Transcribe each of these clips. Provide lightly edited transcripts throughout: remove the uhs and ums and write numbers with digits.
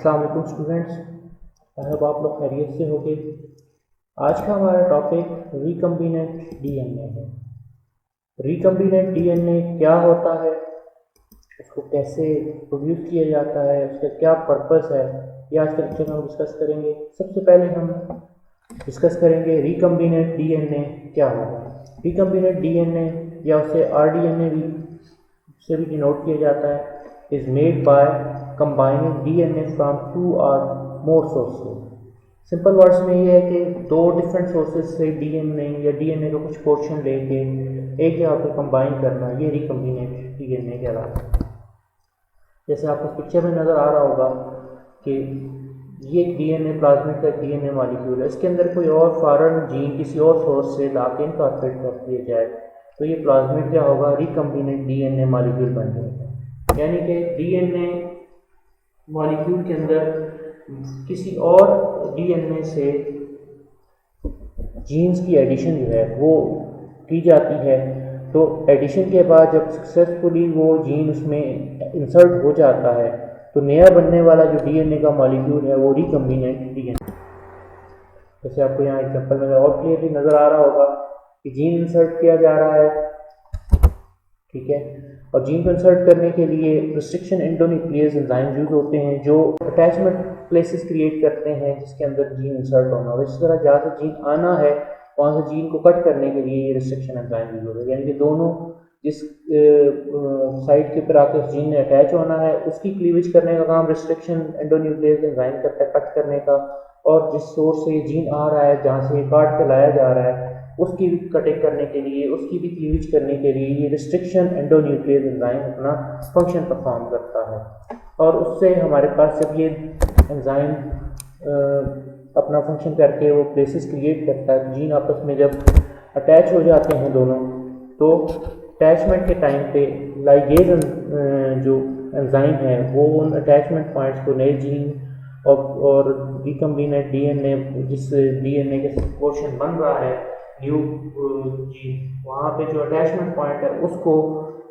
अस्सलाम वालेकुम students, I hope आप लोग खैरियत से होंगे। आज का हमारा टॉपिक रिकम्बिनेंट डीएनए है। रिकम्बिनेंट डीएनए क्या होता है, उसको कैसे प्रोड्यूस किया जाता है, उसका क्या पर्पस है, ये आज के लेक्चर में हम डिस्कस करेंगे। सबसे पहले हम डिस्कस करेंगे रिकम्बिनेंट डीएनए क्या होगा। रिकम्बिनेंट डीएनए या उसे आरडीएनए भी से भी डिनोट किया जाता है, is made by combining DNA from 2 और मोर सोर्सेज। सिंपल वर्ड्स में ये है कि दो डिफरेंट सोर्सेज से डीएनए या डीएनए का कुछ पोर्शन लेके एक जगह पे कंबाइन करना, ये रिकम्बिनेंट डीएनए कहलाता है। जैसे आपको पिक्चर में नज़र आ रहा होगा कि ये एक डीएनए प्लाज्मिड का डीएनए मॉलिक्यूल है, इसके अंदर कोई और फॉरेन जीन किसी और सोर्स से लाके इनकॉर्पोरेट कर दिया जाए तो ये प्लाज्मिड क्या होगा, रिकम्बिनेंट डीएनए मॉलिक्यूल बन जाएगा। यानी कि डीएनए मॉलिक्यूल के अंदर किसी और डीएनए से जीन्स की एडिशन जो है वो की जाती है, तो एडिशन के बाद जब सक्सेसफुली वो जीन उसमें इंसर्ट हो जाता है तो नया बनने वाला जो डीएनए का मॉलिक्यूल है वो रिकम्बिनेंट डीएनए। जैसे आपको यहाँ एग्जांपल में और क्लियरली नज़र आ रहा होगा कि जीन इंसर्ट किया जा रहा है, ठीक है, और जीन को इंसर्ट करने के लिए रिस्ट्रिक्शन एंडोन्यूक्लियस एंजाइम यूज होते हैं जो अटैचमेंट प्लेसेस क्रिएट करते हैं जिसके अंदर जीन इंसर्ट होना होगा। इस तरह जहाँ से जीन आना है वहाँ से जीन को कट करने के लिए ये रिस्ट्रिक्शन एंजाइम यूज होता है। यानी कि दोनों जिस साइड के ऊपर आकर उस जीन ने अटैच होना है उसकी क्लीवेज करने का काम रिस्ट्रिक्शन एंडोन्यूक्लियस एंजाइम करता है, कट करने का, और जिस सोर्स से जीन आ रहा है जहाँ से काट के लाया जा रहा है उसकी भी कटिंग करने के लिए, उसकी भी क्लीवेज करने के लिए ये रिस्ट्रिक्शन एंडोन्यूक्लियस एंजाइम अपना फंक्शन परफॉर्म करता है। और उससे हमारे पास जब ये एंजाइम अपना फंक्शन करके वो प्लेसेस क्रिएट करता है, जीन आपस में जब अटैच हो जाते हैं दोनों, तो अटैचमेंट के टाइम पे लाइगेज जो एंजाइम है वो उन अटैचमेंट पॉइंट्स को नए जीन और रिकम्बिनेंट डीएनए जिस डीएनए के पोर्शन बन रहा है न्यू जीन, वहाँ पे जो अटैचमेंट पॉइंट है उसको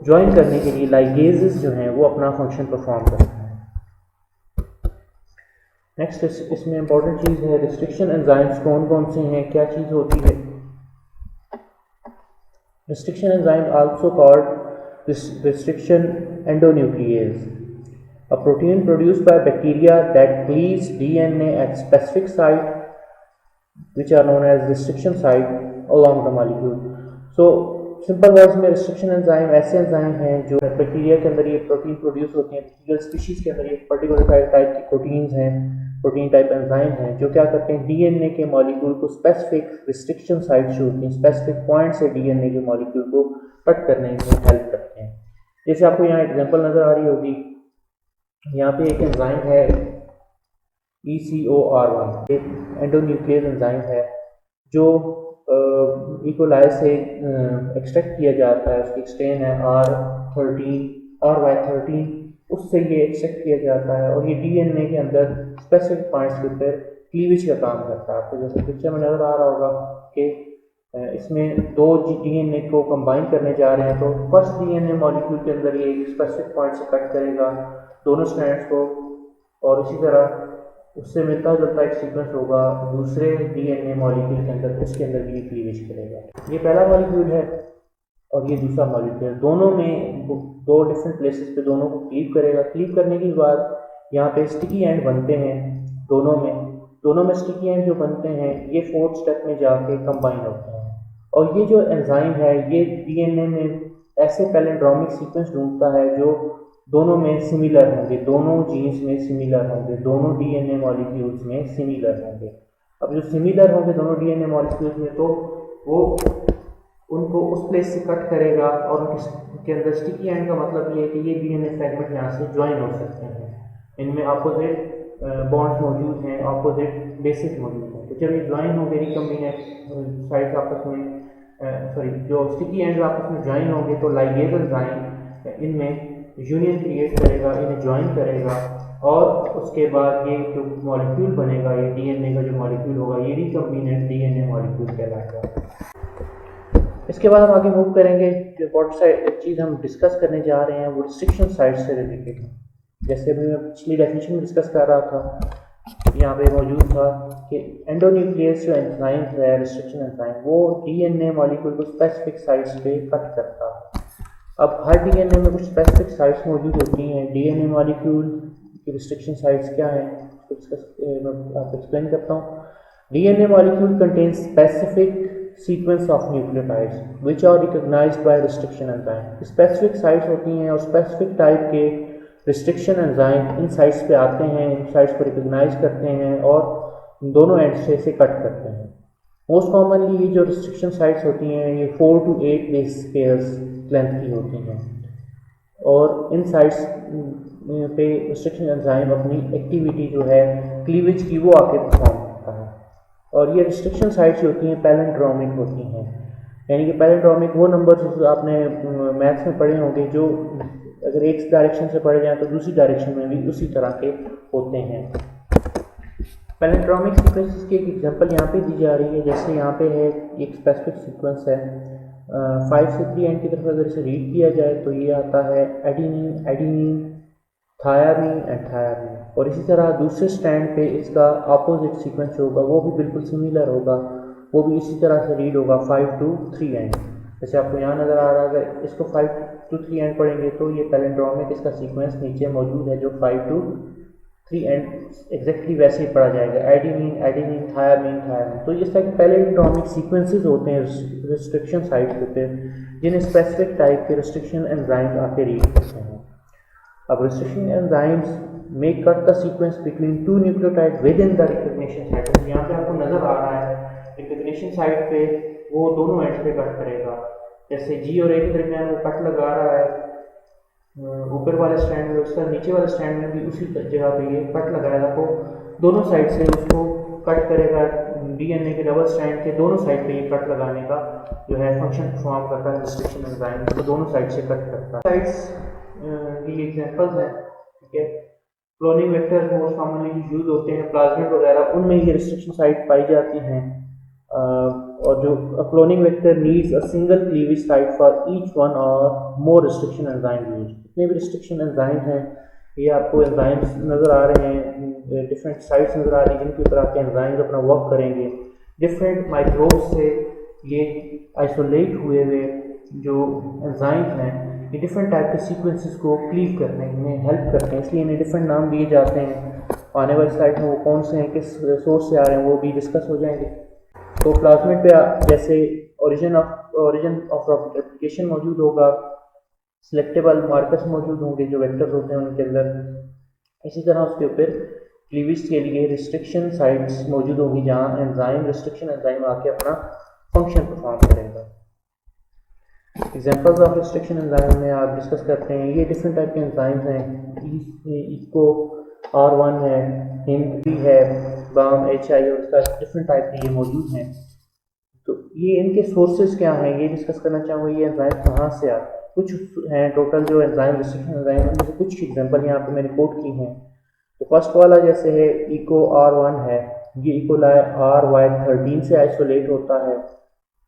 ज्वाइन करने के लिए लाइगेजेस जो हैं वो अपना फंक्शन परफॉर्म करते हैं। नेक्स्ट इसमें इंपॉर्टेंट चीज़ है रिस्ट्रिक्शन एंजाइम्स कौन कौन से हैं, क्या चीज़ होती है। Restriction enzyme also called restriction endonuclease, a protein produced by bacteria that cleaves DNA at specific site which are known as restriction site along the molecule. So simple words में restriction enzyme ऐसे enzyme हैं जो bacteria के अंदर ये protein produce होते हैं, bacterial species के अंदर ये पर्टिकुलर टाइप की प्रोटीन्स हैं, प्रोटीन टाइप एंजाइम हैं जो क्या करते हैं डीएनए के मॉलिक्यूल को स्पेसिफिक रिस्ट्रिक्शन साइट्स जो होती हैं स्पेसिफिक पॉइंट से डीएनए के मॉलिक्यूल को कट करने में हेल्प करते हैं। जैसे आपको यहाँ एग्जांपल नज़र आ रही होगी, यहाँ पे एक एंजाइम है ECOR1, एक एंडोन्यूक्लियस एंजाइम है जो इकोलाई से एक्सट्रैक्ट किया जाता है, उसकी स्ट्रेन है RY13, उससे ये एक्सट्रैक्ट किया जाता है और ये डीएनए के अंदर स्पेसिफिक पॉइंट्स के ऊपर क्लीवेज का काम करता है। आपको जैसे पिक्चर में नज़र आ रहा होगा कि इसमें दो डीएनए को कंबाइन करने जा रहे हैं, तो फर्स्ट डीएनए मॉलिक्यूल के अंदर ये एक स्पेसिफिक पॉइंट से कट करेगा दोनों स्ट्रैंड्स को, और इसी तरह उससे मिलता जुलता एक सीक्वेंस होगा दूसरे डीएनए मॉलिक्यूल के अंदर, उसके अंदर भी क्लीवेज करेगा। ये पहला मॉलिक्यूल है और ये दूसरा मॉलिक्यूल है, दोनों में दो डिफरेंट प्लेसेस पे दोनों को क्लीव करेगा। क्लीव करने के बाद यहाँ पे स्टिकी एंड बनते हैं दोनों में स्टिकी एंड जो बनते हैं ये फोर्थ स्टेप में जाके कंबाइन होते हैं, और ये जो एंजाइम है ये डीएनए में ऐसे पैलिंड्रोमिक सीक्वेंस ढूंढता है जो दोनों में सिमिलर होंगे, दोनों जीन्स में सिमिलर होंगे, दोनों डीएनए मॉलिक्यूल्स में सिमिलर होंगे। अब जो सिमिलर होंगे दोनों डीएनए मॉलिक्यूल्स में, तो वो उनको उस प्लेस से कट करेगा और उनके अंदर स्टिकी एंड का मतलब ये है कि ये डीएनए फ्रैगमेंट यहाँ से ज्वाइन हो सकते हैं, इनमें अपोजिट बॉन्ड्स मौजूद हैं, अपोजिट बेसिस मौजूद हैं। तो जब ये ज्वाइन होंगे रिकम्बिनेंट साइड्स आपस में जो स्टिकी एंड आपस में ज्वाइन होंगे तो लाइगेज एंजाइम इनमें यूनियन क्रिएट करेगा, इन्हें ज्वाइन करेगा, और उसके बाद ये जो मॉलिक्यूल बनेगा, ये डीएनए का जो मॉलिक्यूल होगा ये रिकम्बिनेंट डीएनए मॉलिक्यूल कहलाएगा। इसके बाद हम आगे मूव करेंगे, जो इंपॉर्टेंट चीज़ हम डिस्कस करने जा रहे हैं वो रिस्ट्रिक्शन साइट से रिलेटेड है। जैसे अभी मैं पिछली डेफिनेशन में डिस्कस कर रहा था, यहाँ पे मौजूद था कि एंडोन्यूक्लियस जो एंजाइम है, रिस्ट्रिक्शन एंजाइम, वो डीएनए मॉलिक्यूल को स्पेसिफिक साइट्स पे कट करता है। अब हर डीएनए में कुछ स्पेसिफिक साइट्स मौजूद होती हैं। डीएनए मॉलिक्यूल की रिस्ट्रिक्शन साइट्स क्या हैं, मैं आपको एक्सप्लेन करता हूँ। DNA molecule contains specific sequence of nucleotides which are recognised by restriction enzyme. Specific sites होती हैं और स्पेसिफिक टाइप के रिस्ट्रिक्शन एंजाइम इन साइट्स पे आते हैं, इन साइट्स को रिकॉग्नाइज करते हैं और दोनों एंड से इसे कट करते हैं। मोस्ट कॉमनली ये जो रिस्ट्रिक्शन साइट्स होती हैं ये 4 to 8 बेस पेयर्स लेंथ की होती हैं और इन साइट्स पे रिस्ट्रिक्शन एंजाइम अपनी एक्टिविटी जो है क्लीवेज की वो आके परफॉर्म करता है। और ये रिस्ट्रिक्शन साइट्स होती हैं पैलिंड्रोमिक होती हैं, यानी कि पैलिंड्रोमिक वो नंबर आपने मैथ्स में पढ़े होंगे जो अगर एक डायरेक्शन से पढ़े जाएँ तो दूसरी डायरेक्शन में भी उसी तरह के होते हैं। पैलिंड्रोमिक सीक्वेंसेस की एक एग्जांपल यहाँ पे दी जा रही है। जैसे यहाँ पे है एक स्पेसिफिक सीक्वेंस है 5 से 3 एंड की तरफ अगर इसे रीड किया जाए तो ये आता है adenine, adenine, thiamine and thiamine. और इसी तरह दूसरे स्टैंड पे इसका अपोजिट सीक्वेंस होगा, वो भी बिल्कुल सिमिलर होगा, वो भी इसी तरह से रीड होगा 5 to 3 एंड। जैसे आपको यहाँ नज़र आ रहा है, अगर इसको 5 to 3 एंड पढ़ेंगे तो ये पैलिंड्रोमिक इसका सीक्वेंस नीचे मौजूद है जो 5 to 3 एंड एग्जैक्टली वैसे ही पढ़ा जाएगा, एडेनिन, एडेनिन, थायामीन, थायामीन। तो इस तरह के पैलिंड्रोमिक सीक्वेंसेस होते हैं रिस्ट्रिक्शन साइट पे जिन्हें स्पेसिफिक टाइप के रिस्ट्रिक्शन एंजाइम्स आके रीड करते हैं। अब restriction enzymes may cut the sequence between two nucleotides within the recognition site। तो यहाँ पे आपको नजर आ रहा है रिकग्निशन साइट पे वो दोनों एंड्स पे कट करेगा। जैसे जी और ए के दरमियान वो कट लगा रहा है ऊपर वाले स्टैंड में, उसका नीचे वाले स्टैंड में भी उसी जगह पे ये कट लगाएगा, तो दोनों साइड से उसको कट करेगा। डीएनए के डबल स्टैंड के दोनों साइड पे ये कट लगाने का जो है फंक्शन परफॉर्म करता है रिस्ट्रिक्शन एंजाइम, तो दोनों साइड से कट करता है। साइड्स की एग्जांपल्स हैं, ठीक है। Cloning vectors most commonly use होते हैं प्लाज्मिड वगैरह, उनमें ये रिस्ट्रिक्शन साइट पाई जाती हैं। और जो cloning vector needs a single cleavage site for each one और मोर रिस्ट्रिक्शन एंजाइम यूज। जितने भी रिस्ट्रिक्शन एंजाइम हैं ये आपको एंजाइम्स नज़र आ रहे हैं, डिफरेंट साइट्स नज़र आ रही हैं जिनके ऊपर आपके एंजाइम्स अपना वर्क करेंगे। डिफरेंट माइक्रोब्स से ये आइसोलेट हुए हुए जो एंजाइम्स हैं ये डिफरेंट टाइप के सीक्वेंसेस को क्लीव करने में हेल्प करते हैं, इसलिए इन्हें डिफरेंट नाम दिए जाते हैं। आने वाली स्लाइड में वो कौन से हैं, किस सोर्स से आ रहे हैं, वो भी डिस्कस हो जाएंगे। तो प्लाज्मिड पे जैसे ओरिजिन ऑफ रेप्लिकेशन मौजूद होगा, सिलेक्टेबल मार्कर्स मौजूद होंगे जो वेक्टर्स होते हैं उनके अंदर। इसी तरह उसके ऊपर क्लीवेज के लिए रिस्ट्रिक्शन साइट्स मौजूद होंगी जहाँ एंजाइम रिस्ट्रिक्शन एंजाइम आके अपना फंक्शन परफॉर्म करेगा। एग्जांपल्स ऑफ रिस्ट्रिक्शन एंजाइम में आप डिस्कस करते हैं, ये डिफरेंट टाइप के एंजाइम्स हैं। इको R1 है, हिंद है, बाम HI और इसका डिफरेंट टाइप के ये मौजूद हैं। तो ये इनके सोर्सेज क्या हैं ये डिस्कस करना चाहूँगा। ये एंजाइम कहाँ से आते हैं, कुछ हैं टोटल जो एंजाइम रिस्ट्रिक्शन एंजाइम हैं, जैसे कुछ एग्जांपल यहाँ पे मैंने कोट की हैं। तो फर्स्ट वाला जैसे है इको R1 है, ये इकोलाई RY13 से आइसोलेट होता है।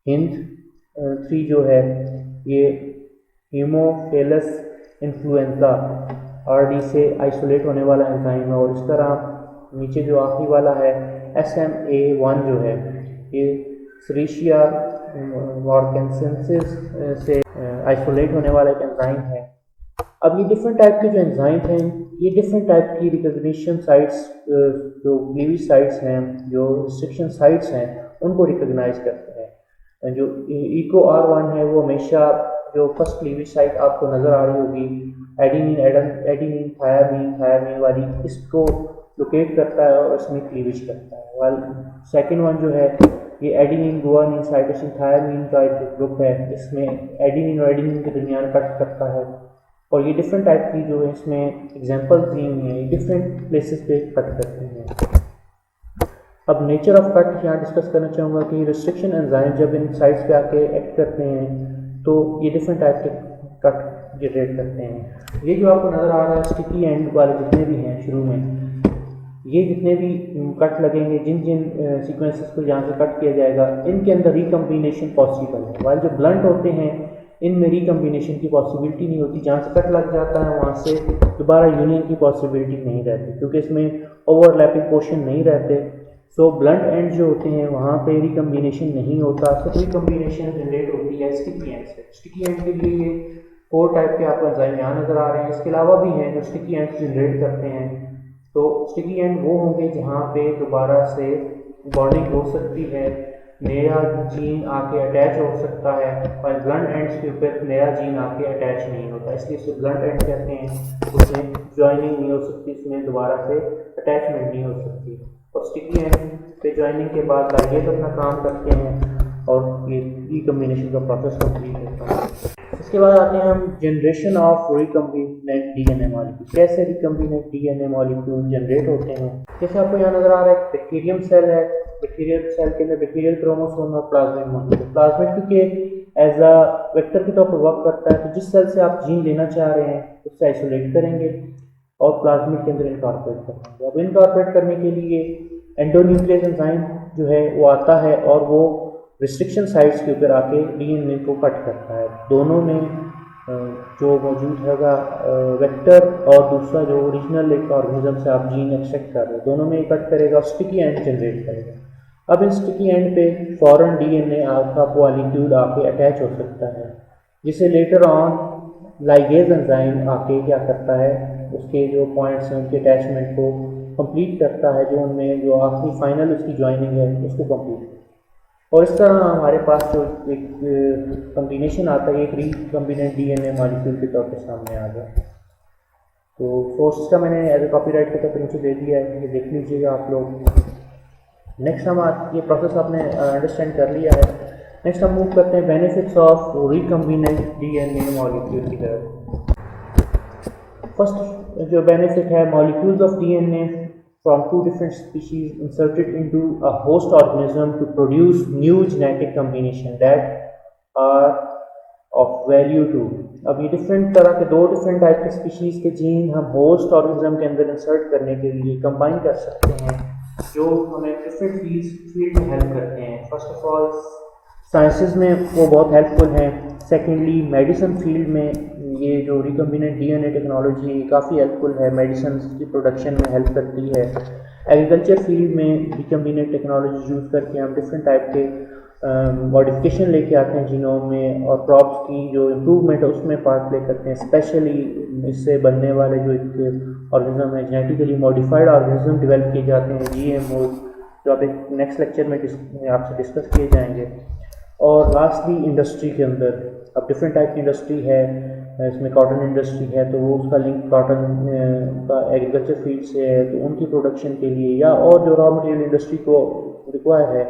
हिंद 3 जो है ये हीमोफिलस इन्फ्लुएंजा RD से आइसोलेट होने वाला एंजाइम है। और इस तरह नीचे जो आखिरी वाला है SMA1 जो है ये सीरिशिया मॉर्केंसेंसिस से आइसोलेट होने वाला एक एंजाइम है। अब ये डिफरेंट टाइप के जो एंजाइम हैं ये डिफरेंट टाइप की रिकग्निशन साइट्स जो क्लीवेज साइट्स हैं, जो रिस्ट्रिक्शन साइट्स हैं, उनको रिकग्नाइज करते हैं। जो इको R1 है वो हमेशा जो फर्स्ट क्लीवेज साइट आपको नज़र आ रही होगी एडेनिन थायामीन वाली, इसको लोकेट करता है और इसमें क्लीवेज करता है। वाल सेकंड वन जो है ये एडेनिन गुआनिन साइटोसिन थायामीन का एक ग्रुप है, इसमें एडेनिन और एडेनिन के दरमियान कट करता है। और ये डिफरेंट टाइप की जो है इसमें एग्जांपल्स दी हुई हैं, डिफरेंट प्लेसेस पे कट करते हैं। अब नेचर ऑफ कट यहाँ डिस्कस करना चाहूँगा कि रिस्ट्रिक्शन एंजाइम जब इन साइट्स पे आके एक्ट करते हैं तो ये डिफरेंट टाइप के कट जनरेट करते हैं। ये जो आपको नज़र आ रहा है स्टिकी एंड वाले जितने भी हैं शुरू में, ये जितने भी कट लगेंगे, जिन जिन सीक्वेंसेस को यहाँ से कट किया जाएगा, इनके अंदर रिकम्बिनेशन पॉसिबल है। वाइल जो ब्लंट होते हैं इनमें रिकम्बिनेशन की पॉसिबिलिटी नहीं होती। जहाँ से कट लग जाता है वहाँ से दोबारा यूनियन की पॉसिबिलिटी नहीं रहती, क्योंकि इसमें ओवरलैपिंग पोर्शन नहीं रहते। सो ब्लंट एंड जो होते हैं वहाँ पे रिकम्बिनेशन नहीं होता, तो रिकम्बिनेशन जनरेट होती है स्टिकी एंड से। स्टिकी एंड के लिए ये 4 टाइप के आपको एंजाइम यहाँ नज़र आ रहे हैं। इसके अलावा भी हैं जो स्टिकी एंड जनरेट करते हैं। तो स्टिकी एंड वो होंगे जहाँ पे दोबारा से बॉन्डिंग हो सकती है, नया जीन आके अटैच हो सकता है, और ब्लंट एंड्स के ऊपर नया जीन आके अटैच नहीं होता, इसलिए इसे ब्लंट एंड कहते हैं। उसमें ज्वाइनिंग नहीं हो सकती, इसमें दोबारा से अटैचमेंट नहीं हो सकती। और स्टिकी एंड पे ज्वाइनिंग के बाद लाइगेज अपना काम करते हैं और ये रिकम्बिनेशन का प्रोसेस कंप्लीट होता है। इसके बाद आते हैं हम generation of recombinant DNA molecule. कैसे रिकम्बिनेंट डीएनए मॉलिक्यूल जनरेट होते हैं। जैसे आपको यहाँ नजर आ रहा है बैक्टीरियम सेल है, बैक्टीरियल सेल के अंदर बैक्टीरियल क्रोमोसोम और प्लाज्मिड मौजूद है। प्लाज्मिड क्योंकि एज अ वेक्टर के तौर पर वर्क करता है, तो जिस सेल से आप जीन लेना चाह रहे हैं उससे आइसोलेट करेंगे और प्लाज्मिड के अंदर इनकॉर्पोरेट करेंगे। अब इनकॉर्पोरेट करने के लिए एंडोन्यूक्लियस एंजाइम जो है वो आता है और वो रिस्ट्रिक्शन साइट्स के ऊपर आके डीएनए को कट करता है। दोनों में जो मौजूद हैगा वेक्टर और दूसरा जो ओरिजिनल एक ऑर्गेनिज्म से आप जीन एक्सट्रैक्ट कर रहे हो, दोनों में कट करेगा, स्टिकी एंड जनरेट करेगा। अब इन स्टिकी एंड पे फॉरेन डीएनए आपका मॉलिक्यूल आके अटैच हो सकता है, जिसे लेटर ऑन लाइगेज एंजाइम आके क्या करता है, उसके जो पॉइंट्स हैं उनके अटैचमेंट को कंप्लीट करता है, जो उनमें जो आखिरी फाइनल उसकी ज्वाइनिंग है उसको कंप्लीट। और इस तरह हमारे पास जो एक कम्बिनेशन आता है, एक रिकम्बिनेंट डीएनए मॉलिक्यूल के तौर पर सामने आ गया। तो सोर्स का मैंने एज ए कॉपीराइट के तौर पर नीचे दे दिया है, ये देख लीजिएगा आप लोग। नेक्स्ट हम ये प्रोसेस आपने अंडरस्टैंड कर लिया है। नेक्स्ट हम मूव करते हैं benefits of recombinant DNA molecule की तरफ। फर्स्ट जो बेनिफिट है, molecules of DNA from 2 different species inserted into a host organism to produce new genetic combination that are of value to। अब ये डिफरेंट तरह के 2 डिफरेंट टाइप के species के जीन हम होस्ट ऑर्गेनिज्म के अंदर इंसर्ट करने के लिए कंबाइन कर सकते हैं, जो हमें डिफरेंट फील्ड में हेल्प करते हैं। फर्स्ट ऑफ ऑल साइंसेस में वो बहुत हेल्पफुल हैं। सेकेंडली मेडिसिन फील्ड में ये जो रिकम्बिनेंट डीएनए टेक्नोलॉजी काफ़ी हेल्पफुल है, मेडिसिन की प्रोडक्शन में हेल्प करती है। एग्रीकल्चर फील्ड में रिकम्बिनेंट टेक्नोलॉजी यूज़ करके हम डिफरेंट टाइप के मॉडिफिकेशन लेके आते हैं जीनोम में, और क्रॉप्स की जो इम्प्रूवमेंट है उसमें पार्ट प्ले करते हैं। स्पेशली इससे बनने वाले जो एक ऑर्गेनिज्म है, जेनेटिकली मॉडिफाइड ऑर्गेनिज्म डेवलप किए जाते हैं, जीएमओ, जो आप एक नेक्स्ट लेक्चर में आपसे डिस्कस किए जाएंगे। और लास्टली इंडस्ट्री के अंदर अब डिफरेंट टाइप की इंडस्ट्री है, इसमें कॉटन इंडस्ट्री है, तो वो उसका लिंक कॉटन का एग्रीकल्चर फील्ड से है, तो उनकी प्रोडक्शन के लिए या और जो रॉ मटेरियल इंडस्ट्री को रिक्वायर है,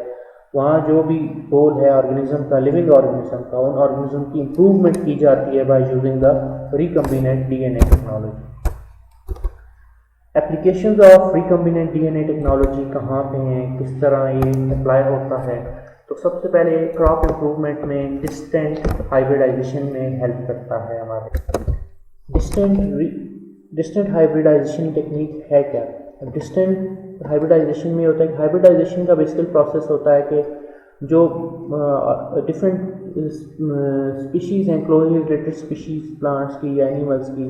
वहाँ जो भी गोल है ऑर्गेनिज्म का, लिविंग ऑर्गेनिज्म का, उन ऑर्गेनिज्म की इम्प्रूवमेंट की जाती है by using the recombinant DNA technology. Applications of recombinant DNA technology कहाँ पे हैं, किस तरह ये अप्लाई होता है। तो सबसे पहले क्रॉप इम्प्रूवमेंट में डिस्टेंट हाइब्रिडाइजेशन में हेल्प करता है हमारे। डिस्टेंट हाइब्रिडाइजेशन टेक्निक है क्या? डिस्टेंट हाइब्रिडाइजेशन में होता है कि हाइब्रिडाइजेशन का बेसिकल प्रोसेस होता है कि जो डिफरेंट स्पीशीज़ हैं, क्लोजली रिलेटेड स्पीशीज़ प्लांट्स की या एनिमल्स की,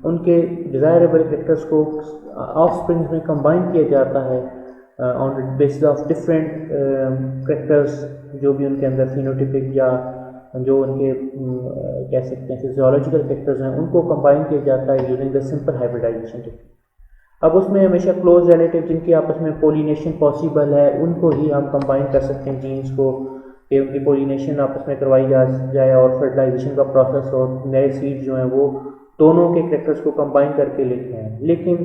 उनके डिज़ायरेबल कैरेक्टर्स को ऑफस्प्रिंग्स में कंबाइन किया जाता है on the basis of different characters, जो भी उनके अंदर फिनोटिपिक या जो उनके कह सकते हैं फिजियोलॉजिकल फैक्टर्स हैं, उनको कंबाइन किया जाता है using the simple hybridization technique. अब उसमें हमेशा क्लोज रिलेटिव जिनकी आपस में पोलिनेशन पॉसिबल है, उनको ही हम कंबाइन कर सकते हैं जीन्स को, कि उनकी पोलिनेशन आपस में करवाई जाए और फर्टिलाइजेशन का प्रोसेस और नए सीड जो हैं वो दोनों के कैरेक्टर्स को कंबाइन करके लेते हैं। लेकिन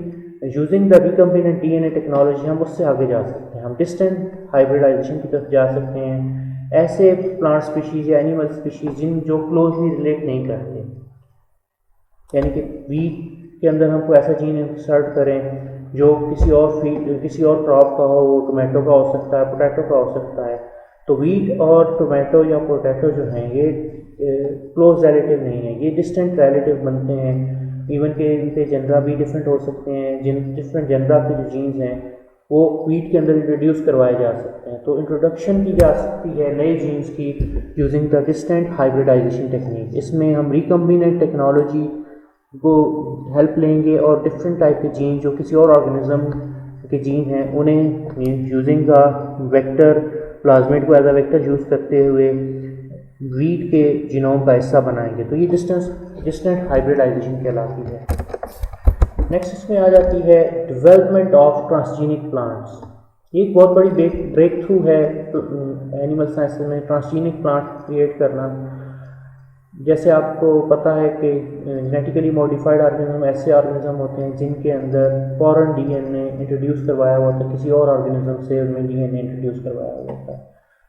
using the recombinant DNA technology हम उससे आगे जा सकते हैं, हम डिस्टेंट हाइब्रिडाइजेशन की तरफ जा सकते हैं। ऐसे प्लांट स्पीशीज़ या एनिमल स्पीशीज़ जिन जो क्लोजली रिलेट नहीं करते, यानी कि वीट के अंदर हमको ऐसा जीन इंसर्ट करें जो किसी और क्रॉप का हो, वो टोमेटो का हो सकता है, पोटैटो का हो सकता है। तो वीट और टोमेटो या पोटैटो जो हैं ये क्लोज रिलेटिव नहीं है, ये डिस्टेंट रिलेटिव बनते हैं। इवन के इनके जनरा भी डिफरेंट हो सकते हैं, जिन डिफरेंट जनरा के जो जीन्स हैं वो वीट के अंदर इंट्रोड्यूस करवाए जा सकते हैं। तो इंट्रोडक्शन की जा सकती है नए जीन्स की using the distant hybridization technique. इसमें हम रिकम्बिनेंट टेक्नोलॉजी को हेल्प लेंगे और डिफरेंट टाइप के जीन जो किसी और ऑर्गेनिज्म के जीन हैं उन्हें यूजिंग द वेक्टर प्लाज्मिड को एज अ वेक्टर यूज़ करते हुए वीट के जीनोम का हिस्सा बनाएंगे। तो ये डिस्टेंट हाइब्रिडाइजेशन कहलाती है। नेक्स्ट इसमें आ जाती है डेवलपमेंट ऑफ ट्रांसजीनिक प्लांट्स। ये एक बहुत बड़ी ब्रेक थ्रू है एनिमल साइंस में, ट्रांसजीनिक प्लांट क्रिएट करना। जैसे आपको पता है कि जेनेटिकली मॉडिफाइड ऑर्गेनिज्म ऐसे ऑर्गेनिज्म होते हैं जिनके अंदर फॉरेन डीएनए इंट्रोड्यूस करवाया हुआ था, किसी और ऑर्गेनिज्म से उनमें डीएनए इंट्रोड्यूस करवाया हुआ था।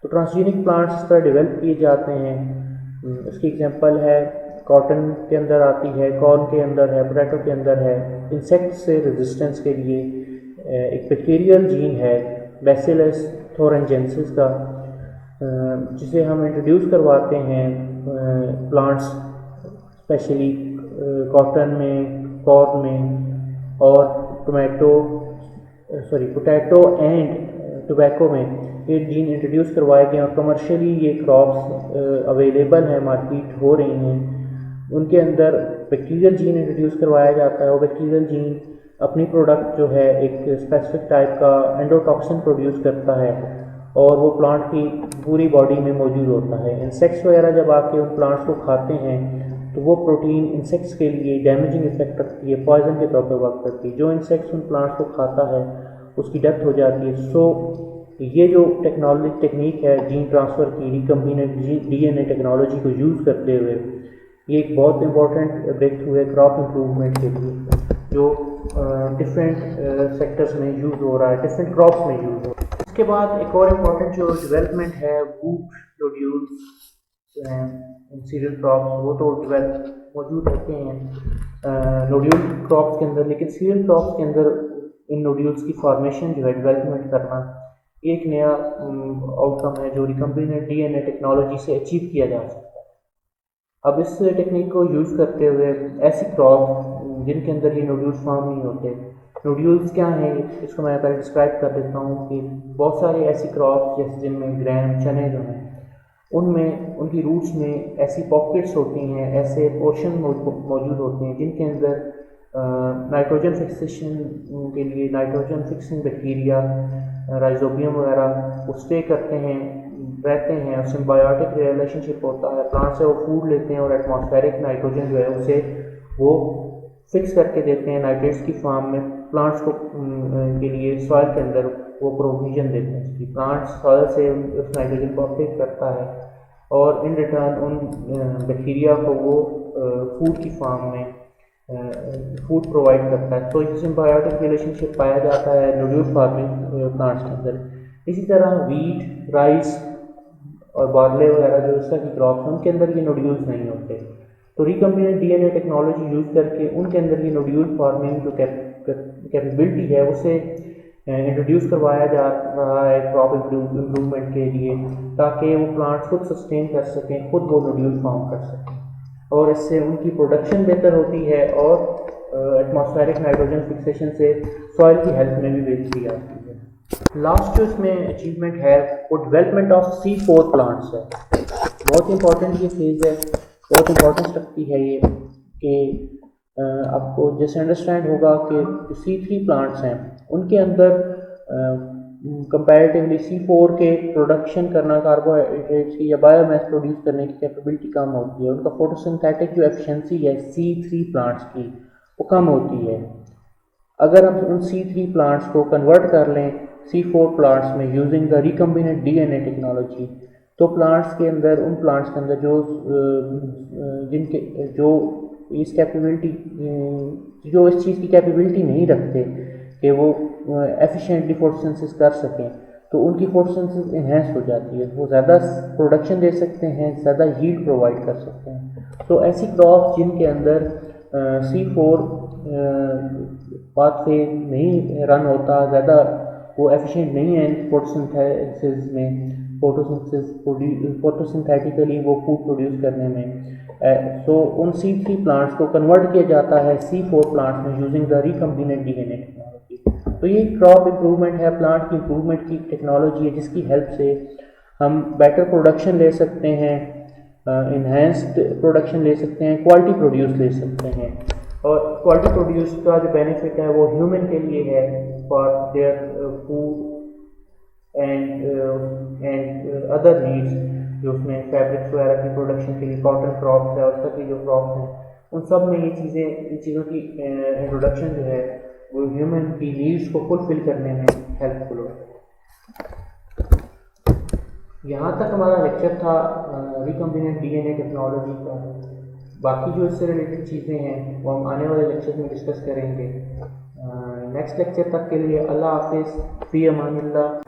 तो ट्रांसजीनिक प्लांट्स इस तरह डेवलप किए जाते हैं। इसकी एग्जांपल है कॉटन के अंदर आती है, कॉर्न के अंदर है, पोटैटो के अंदर है। इंसेक्ट से रेजिस्टेंस के लिए एक बैक्टीरियल जीन है बैसिलस थोरेंजेंसिस का, जिसे हम इंट्रोड्यूस करवाते हैं प्लांट्स स्पेशली कॉटन में, कॉर्न में और पोटैटो एंड टोबैको में ये जीन इंट्रोड्यूस करवाए गए और कमर्शियली ये क्रॉप्स अवेलेबल हैं, मार्केट हो रही हैं। उनके अंदर बैक्टीरियल जीन इंट्रोड्यूस करवाया जाता है और बैक्टीरियल जीन अपनी प्रोडक्ट जो है एक स्पेसिफिक टाइप का एंडोटॉक्सिन प्रोड्यूस करता है और वो प्लांट की पूरी बॉडी में मौजूद होता है। इंसेक्ट्स वगैरह जब आके उन प्लांट्स को खाते हैं तो वो प्रोटीन इंसेक्ट्स के लिए डैमेजिंग इफेक्ट रखती है, पॉइजन के तौर पर वर्क करती है। जो इंसेक्ट्स उन प्लांट्स को खाता है उसकी डेथ हो जाती है। सो ये जो टेक्निक है जीन ट्रांसफ़र की, रिकम्बिनेंट डीएनए टेक्नोलॉजी को यूज़ करते हुए, ये एक बहुत इंपॉर्टेंट ब्रेक थ्रू है क्रॉप इम्प्रूवमेंट के लिए, जो डिफरेंट सेक्टर्स में यूज़ हो रहा है, डिफरेंट क्रॉप्स में यूज़ हो रहा है। इसके बाद एक और इम्पॉर्टेंट जो डेवलपमेंट है वूट नोड्यूल्स हैं सीरियल क्रॉप्स, वो तो डेवलप मौजूद होते हैं नोड्यूल क्रॉप्स के अंदर, लेकिन सीरियल क्रॉप्स के अंदर इन नोड्यूल्स की फॉर्मेशन जो है डेवलपमेंट करना एक नया आउटकम है जो रिकम्बिनेंट डीएनए टेक्नोलॉजी से अचीव किया जा सकता है। अब इस टेक्निक को यूज़ करते हुए ऐसी क्रॉप जिनके अंदर ये नोड्यूल्स फॉर्म नहीं होते, नोड्यूल्स क्या हैं इसको मैं पहले डिस्क्राइब कर देता हूँ कि बहुत सारी ऐसी क्रॉप जैसे जिनमें ग्रैम चने जो हैं उनमें उनकी रूट्स में ऐसी पॉकेट्स होती हैं, ऐसे पोर्शन मौजूद होते हैं जिनके अंदर नाइट्रोजन फिक्सेशन के लिए नाइट्रोजन फिक्सिंग बैक्टीरिया राइजोबियम वगैरह वो स्टे करते हैं, रहते हैं और सिम्बायोटिक रिलेशनशिप होता है। प्लांट से वो फूड लेते हैं और एटमॉस्फेरिक नाइट्रोजन जो है उसे वो फिक्स करके देते हैं नाइट्रेट्स की फॉर्म में। प्लांट्स को के लिए सॉइल के अंदर वो प्रोविजन देते हैं उसकी, प्लांट्स सॉइल से उस नाइट्रोजन को अपटेक करता है और इन रिटर्न उन बैक्टीरिया को वो फूड की फॉर्म में फूड प्रोवाइड करता है। तो ये सिम्बायोटिक रिलेशनशिप पाया जाता है नोड्यूल फार्मिंग प्लांट्स के अंदर। इसी तरह वीट, राइस और बार्ले वगैरह जो इस तरह की क्रॉप्स हैं उनके अंदर ये नोड्यूल्स नहीं होते। तो रिकम्बिनेंट डीएनए टेक्नोलॉजी यूज़ करके उनके अंदर ये नोड्यूल फार्मिंग जो कैपेबिलिटी है उसे इंट्रोड्यूस करवाया जा रहा है क्रॉप इम्प्रूवमेंट के लिए, ताकि वो प्लांट्स खुद सस्टेन कर सकें, खुद वो नोड्यूल फॉर्म कर सकें और इससे उनकी प्रोडक्शन बेहतर होती है और एटमॉस्फेरिक नाइट्रोजन फिक्सेशन से सॉइल की हेल्थ में भी बेहतरी आती है। लास्ट जो इसमें अचीवमेंट है वो डेवलपमेंट ऑफ C4 प्लांट्स है। बहुत इंपॉर्टेंट ये फेज़ है, बहुत इंपॉर्टेंस रखती है ये कि आपको जैसे अंडरस्टैंड होगा कि जो C3 प्लांट्स हैं उनके अंदर कंपैरेटिवली C4 के प्रोडक्शन करना, कार्बोहाइड्रेट्स की या बायोमास प्रोड्यूस करने की कैपेबिलिटी कम होती है। उनका फोटोसिंथेटिक जो एफिशिएंसी है C3 प्लांट्स की वो कम होती है। अगर हम उन C3 प्लांट्स को कन्वर्ट कर लें C4 प्लांट्स में using the recombinant DNA technology, तो प्लांट्स के अंदर उन प्लांट्स के अंदर जो इस कैपेबिलिटी जो इस चीज़ की कैपेबिलिटी नहीं रखते कि वो एफिशिएंटली फोटोसिंथेसिस कर सकें, तो उनकी फोटोसिंथेसिस इन्हेंस हो जाती है, वो ज़्यादा प्रोडक्शन दे सकते हैं, ज़्यादा यील्ड प्रोवाइड कर सकते हैं। तो ऐसी क्रॉप जिनके अंदर C4 पाथवे नहीं रन होता, ज़्यादा वो एफिशिएंट नहीं है फोटोसिंथेसिस में, फोटोसिंथेटिकली वो फूड प्रोड्यूस करने में, सो उन C3 प्लांट्स को कन्वर्ट किया जाता है C4 प्लांट्स में using the recombinant DNA technology. तो ये क्रॉप इम्प्रूवमेंट है, प्लांट की इम्प्रूवमेंट की टेक्नोलॉजी है जिसकी हेल्प से हम बेटर प्रोडक्शन ले सकते हैं, इन्हेंस्ड प्रोडक्शन ले सकते हैं, क्वालिटी प्रोड्यूस ले सकते हैं। और क्वालिटी प्रोड्यूस का जो बेनिफिट है वो ह्यूमन के लिए है for their food and other needs, जो उसमें फैब्रिक्स वगैरह की प्रोडक्शन के लिए कॉटन क्रॉप्स है और सभी जो क्रॉप्स हैं उन सब में ये चीज़ें, इन चीज़ों की इंट्रोडक्शन जो है वो ह्यूमन की नीड्स को फुलफिल करने में हेल्पफुल हो। यहाँ तक हमारा लेक्चर था रिकम्बिनेंट डीएनए टेक्नोलॉजी का। बाकी जो इससे रिलेटेड चीज़ें हैं वो हम आने वाले लेक्चर में डिस्कस करेंगे। नेक्स्ट लेक्चर तक के लिए अल्लाह हाफिज़, फ़ी अमानिल्लाह।